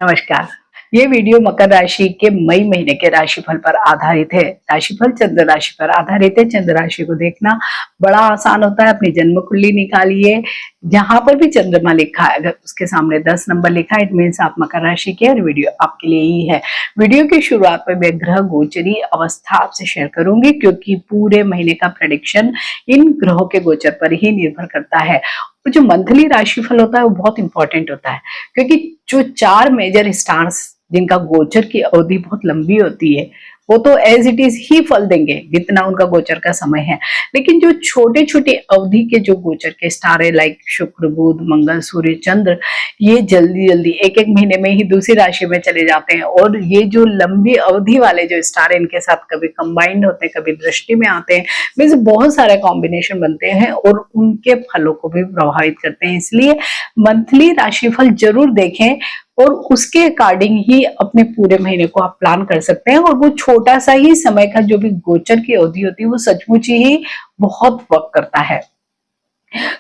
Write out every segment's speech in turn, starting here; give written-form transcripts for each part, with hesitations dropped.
नमस्कार। ये वीडियो मकर राशि के मई महीने के राशिफल पर आधारित है। राशिफल चंद्र राशि पर आधारित है। चंद्र राशि को देखना बड़ा आसान होता है। अपनी जन्म कुंडली निकालिए, जहां पर भी चंद्रमा लिखा है अगर उसके सामने 10 नंबर लिखा है, इट मीन्स आप मकर राशि के, और वीडियो आपके लिए ही है। वीडियो की शुरुआत में मैं ग्रह गोचरी अवस्था आपसे शेयर करूंगी, क्योंकि पूरे महीने का प्रेडिक्शन इन ग्रहों के गोचर पर ही निर्भर करता है। और जो मंथली राशिफल होता है वो बहुत इंपॉर्टेंट होता है, क्योंकि जो 4 मेजर स्टार्स जिनका गोचर की अवधि बहुत लंबी होती है, वो तो एज इट इज ही फल देंगे जितना उनका गोचर का समय है। लेकिन जो छोटे छोटे अवधि के जो गोचर के स्टार है, लाइक शुक्र, बुध, मंगल, सूर्य, चंद्र, ये जल्दी जल्दी एक एक महीने में ही दूसरी राशि में चले जाते हैं। और ये जो लंबी अवधि वाले जो स्टार है, इनके साथ कभी कंबाइंड होते हैं, कभी दृष्टि में आते हैं, मीन्स बहुत सारे कॉम्बिनेशन बनते हैं और उनके फलों को भी प्रभावित करते हैं। इसलिए मंथली राशिफल जरूर देखें और उसके अकॉर्डिंग ही अपने पूरे महीने को आप प्लान कर सकते हैं। और वो छोटा सा ही समय का जो भी गोचर की अवधि होती है, वो सचमुच ही बहुत वर्क करता है।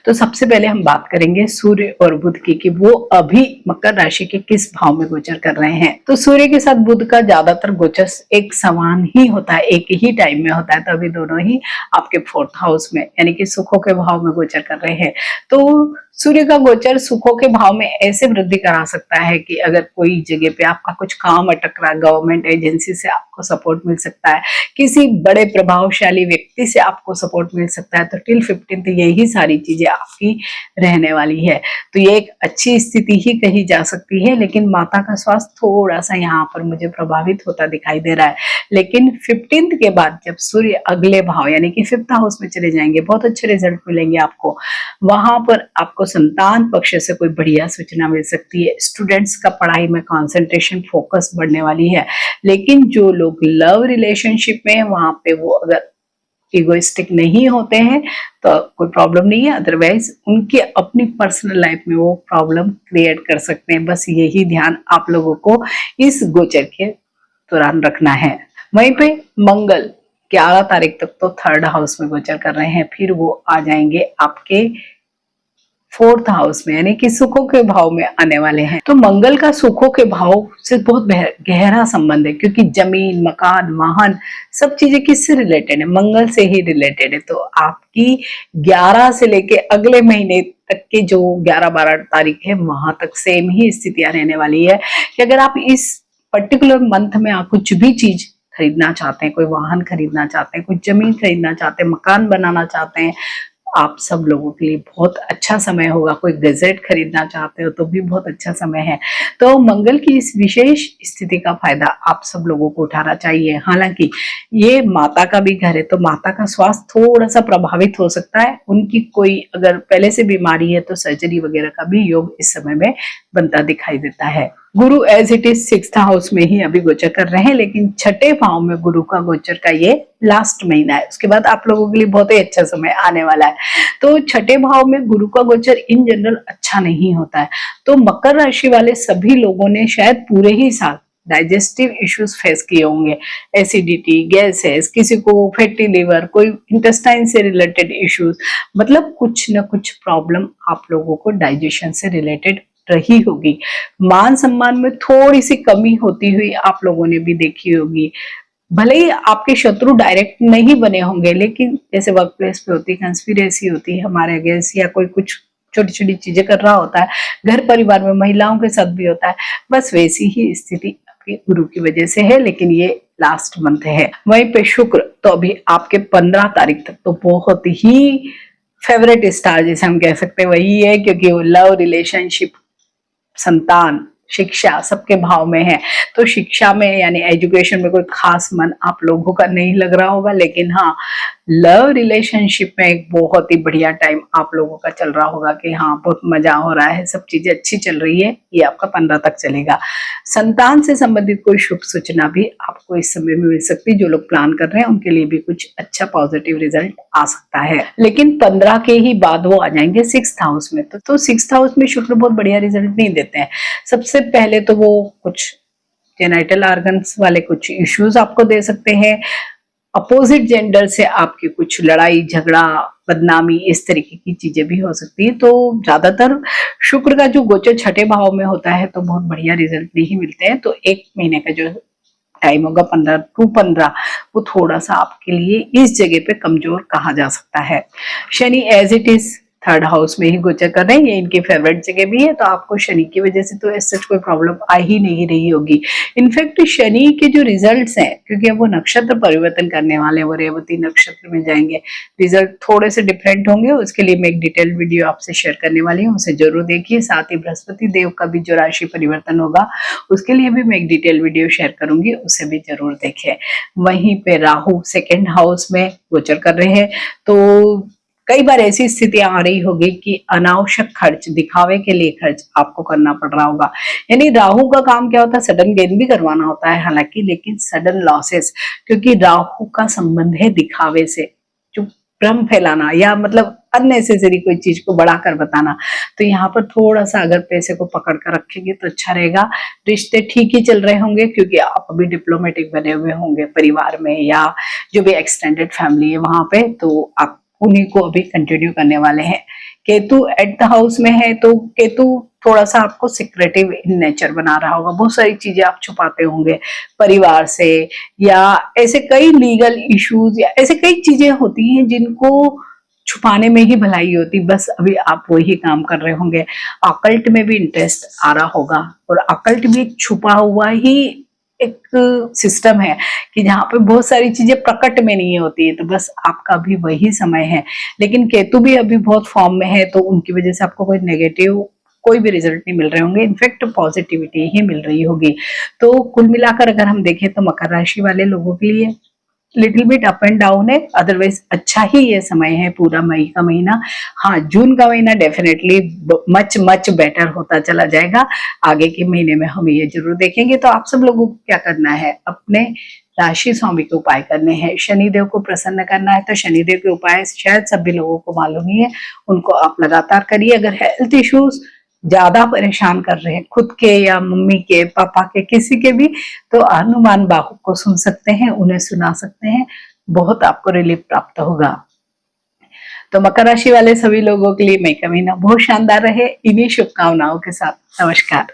तो सबसे पहले हम बात करेंगे सूर्य और बुध की, कि वो अभी मकर राशि के किस भाव में गोचर कर रहे हैं। तो सूर्य के साथ बुध का ज्यादातर गोचर एक समान ही होता है, एक ही टाइम में होता है। तो अभी दोनों ही आपके 4th हाउस में, यानी कि सुखों के भाव में गोचर कर रहे हैं। तो सूर्य का गोचर सुखों के भाव में ऐसे वृद्धि करा सकता है कि अगर कोई जगह पे आपका कुछ काम अटक रहा है, गवर्नमेंट एजेंसी से आपको सपोर्ट मिल सकता है, किसी बड़े प्रभावशाली व्यक्ति से आपको सपोर्ट मिल सकता है। तो टिल 15th यही सारी चीजें आपकी रहने वाली है। तो ये एक अच्छी स्थिति ही कही जा सकती है। लेकिन माता का स्वास्थ्य थोड़ा सा यहाँ पर मुझे प्रभावित होता दिखाई दे रहा है। लेकिन 15th के बाद जब सूर्य अगले भाव यानी कि 5th हाउस में चले जाएंगे, बहुत अच्छे रिजल्ट मिलेंगे आपको। वहां पर आपको संतान पक्ष से कोई बढ़िया सूचना मिल सकती है। स्टूडेंट्स का पढ़ाई में कंसंट्रेशन, फोकस बढ़ने वाली है। लेकिन जो लोग लव रिलेशनशिप में हैं, वहां पे वो अगर इगोइस्टिक नहीं होते हैं तो कोई प्रॉब्लम नहीं है। अदरवाइज उनके अपनी पर्सनल लाइफ में वो प्रॉब्लम क्रिएट कर सकते हैं। बस यही ध्यान आप लोगों को इस गोचर के दौरान रखना है। वहीं पे मंगल 11 तारीख तक तो 3rd हाउस में गोचर कर रहे हैं, फिर वो आ जाएंगे आपके 4th हाउस में, यानी कि सुखों के भाव में आने वाले हैं। तो मंगल का सुखों के भाव से बहुत गहरा संबंध है, क्योंकि जमीन, मकान, वाहन, सब चीजें किससे रिलेटेड है? मंगल से ही रिलेटेड है। तो आपकी 11 से लेके अगले महीने तक के जो 11-12 तारीख है, वहां तक सेम ही स्थितियां रहने वाली है कि अगर आप इस पर्टिकुलर मंथ में आप कुछ भी चीज खरीदना चाहते हैं, कोई वाहन खरीदना चाहते हैं, कोई जमीन खरीदना चाहते हैं, मकान बनाना चाहते हैं, आप सब लोगों के लिए बहुत अच्छा समय होगा। कोई गैजेट खरीदना चाहते हो तो भी बहुत अच्छा समय है। तो मंगल की इस विशेष स्थिति का फायदा आप सब लोगों को उठाना चाहिए। हालांकि ये माता का भी घर है, तो माता का स्वास्थ्य थोड़ा सा प्रभावित हो सकता है। उनकी कोई अगर पहले से बीमारी है तो सर्जरी वगैरह का भी योग इस समय में बनता दिखाई देता है। गुरु as it is 6th house में ही अभी गोचर कर रहे हैं, लेकिन 6ठे भाव में गुरु का गोचर का ये लास्ट महीना है। उसके बाद आप लोगों के लिए बहुत ही अच्छा समय आने वाला है। तो 6ठे भाव में गुरु का गोचर इन जनरल अच्छा नहीं होता है। तो मकर राशि वाले सभी लोगों ने शायद पूरे ही साल डाइजेस्टिव इश्यूज फेस किए होंगे, एसिडिटी, गैसेस, किसी को फैटी लिवर, कोई इंटेस्टाइन से रिलेटेड इश्यूज, मतलब कुछ न कुछ प्रॉब्लम आप लोगों को डाइजेशन से रिलेटेड रही होगी। मान सम्मान में थोड़ी सी कमी होती हुई आप लोगों ने भी देखी होगी। भले ही आपके शत्रु डायरेक्ट नहीं बने होंगे, लेकिन जैसे वर्क प्लेस पे होती है, कंस्पिरेसी होती है हमारे अगेंस्ट, या कोई कुछ छोटी छोटी चीजें कर रहा होता है, घर परिवार में महिलाओं के साथ भी होता है, बस वैसी ही स्थिति आपके गुरु की वजह से है। लेकिन ये लास्ट मंथ है। वहीं पे शुक्र तो अभी आपके 15 तारीख तक तो बहुत ही फेवरेट स्टार जैसे हम कह सकते हैं वही है, क्योंकि वो लव, रिलेशनशिप, संतान, शिक्षा सबके भाव में है। तो शिक्षा में यानी एजुकेशन में कोई खास मन आप लोगों का नहीं लग रहा होगा, लेकिन हाँ, लव रिलेशनशिप में एक बहुत ही बढ़िया टाइम आप लोगों का चल रहा होगा कि हाँ बहुत मजा हो रहा है, सब चीजें अच्छी चल रही है। ये आपका 15 तक चलेगा। संतान से संबंधित कोई शुभ सूचना भी आपको इस समय में मिल सकती है। जो लोग प्लान कर रहे हैं उनके लिए भी कुछ अच्छा पॉजिटिव रिजल्ट आ सकता है। लेकिन 15 के ही बाद वो आ जाएंगे 6th हाउस में। तो 6th हाउस में शुक्र बहुत बढ़िया रिजल्ट नहीं देते हैं। सबसे पहले तो वो कुछ जेनाइटल ऑर्गन्स वाले कुछ इश्यूज आपको दे सकते हैं। अपोजिट जेंडर से आपकी कुछ लड़ाई झगड़ा बदनामी इस तरीके की चीजें भी हो सकती है। तो ज्यादातर शुक्र का जो गोचर छठे भाव में होता है तो बहुत बढ़िया रिजल्ट नहीं मिलते हैं। तो 1 महीने का जो टाइम होगा 15 to 15 वो थोड़ा सा आपके लिए इस जगह पे कमजोर कहा जा सकता है। Shani as it is 3rd house में ही गोचर कर रहे हैं, ये इनकी फेवरेट जगह भी है, तो आपको शनि की वजह से तो ऐसे कोई प्रॉब्लम आ ही नहीं रही होगी। इनफैक्ट शनि के जो रिजल्ट्स हैं, क्योंकि अब वो नक्षत्र परिवर्तन करने वाले हैं, वो रेवती नक्षत्र में जाएंगे, रिजल्ट थोड़े से डिफरेंट होंगे। उसके लिए मैं एक डिटेल्ड वीडियो आपसे शेयर करने वाली हूँ, उसे जरूर देखिए। साथ ही बृहस्पति देव का भी जो राशि परिवर्तन होगा उसके लिए भी मैं एक डिटेल वीडियो शेयर करूंगी, उसे भी जरूर देखें। वहीं पे राहु 2nd हाउस में गोचर कर रहे हैं, तो कई बार ऐसी स्थितियां आ रही होगी कि अनावश्यक खर्च, दिखावे के लिए खर्च आपको करना पड़ रहा होगा। यानी राहु का काम क्या होता है, सडन गेन भी करवाना होता है हालांकि, लेकिन सडन लॉसेस, क्योंकि राहु का संबंध है दिखावे से, जो भ्रम फैलाना या मतलब अननेसेसरी कोई चीज को बढ़ाकर बताना। तो यहाँ पर थोड़ा सा अगर पैसे को पकड़ कर रखेंगे तो अच्छा रहेगा। रिश्ते ठीक ही चल रहे होंगे क्योंकि आप अभी डिप्लोमेटिक बने हुए होंगे परिवार में, या जो भी एक्सटेंडेड फैमिली है वहां पे, तो आप उन्हीं को अभी कंटिन्यू करने वाले हैं। केतु एट द हाउस में है, तो केतु थोड़ा सा आपको सिक्रेटिव इन नेचर बना रहा होगा, बहुत सारी चीजें आप छुपाते होंगे परिवार से, या ऐसे कई लीगल इश्यूज या ऐसे कई चीजें होती हैं जिनको छुपाने में ही भलाई होती, बस अभी आप वही काम कर रहे होंगे। अकल्ट में भी इंटरेस्ट आ रहा होगा, और अकल्ट भी एक छुपा हुआ ही एक सिस्टम है कि जहाँ पे बहुत सारी चीजें प्रकट में नहीं होती है, तो बस आपका भी वही समय है। लेकिन केतु भी अभी बहुत फॉर्म में है, तो उनकी वजह से आपको कोई नेगेटिव कोई भी रिजल्ट नहीं मिल रहे होंगे, इनफैक्ट पॉजिटिविटी ही मिल रही होगी। तो कुल मिलाकर अगर हम देखें तो मकर राशि वाले लोगों के लिए little bit up and down है, अदरवाइज अच्छा ही ये समय है पूरा मई का महीना। हाँ, जून का महीना डेफिनेटली मच मच बेटर होता चला जाएगा। आगे के महीने में हम ये जरूर देखेंगे। तो आप सब लोगों को क्या करना है, अपने राशि स्वामी के उपाय करने हैं, शनिदेव को प्रसन्न करना है। तो शनिदेव के उपाय शायद सभी लोगों को मालूम ही है, उनको आप लगातार करिए। अगर हेल्थ इश्यूज ज्यादा परेशान कर रहे हैं खुद के या मम्मी के पापा के किसी के भी, तो हनुमान बाहु को सुन सकते हैं, उन्हें सुना सकते हैं, बहुत आपको रिलीफ प्राप्त होगा। तो मकर राशि वाले सभी लोगों के लिए मई का महीना बहुत शानदार रहे, इन्हीं शुभकामनाओं के साथ नमस्कार।